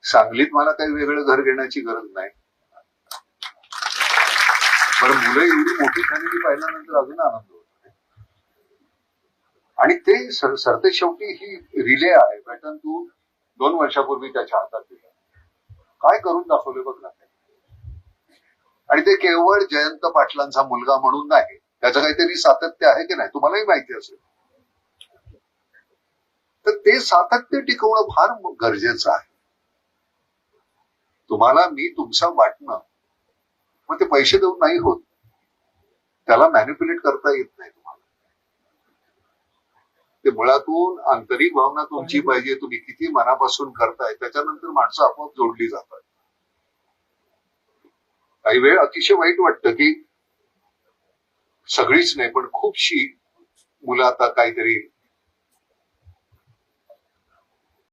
सांगलीत मला काही वेगळं घर घेण्याची गरज नाही. बरं, मुलं एवढी मोठी झालेली पाहिल्यानंतर अजून आनंद होतो. आणि ते सरते शेवटी ही रिले आहे. पॅटर्न तू 2 वर्षापूर्वी त्याच्या हातात दिला, काय करून दाखवले बघ ना. आणि ते केवळ जयंत पाटलांचा मुलगा म्हणून नाही, त्याचं काहीतरी सातत्य आहे की नाही, तुम्हालाही माहिती असेल. तर ते सातत्य टिकवणं फार गरजेचं आहे. तुम्हाला मी तुमचं वाटणं मग ते पैसे देऊन नाही होत, त्याला मॅनिप्युलेट करता येत नाही तुम्हाला. ते मुळातून आंतरिक भावना तुमची पाहिजे, तुम्ही किती मनापासून करताय त्याच्यानंतर माणसं आपोआप जोडली जातात. काही वेळ अतिशय वाईट वाटतं की सगळीच नाही पण खूपशी मुलं आता काहीतरी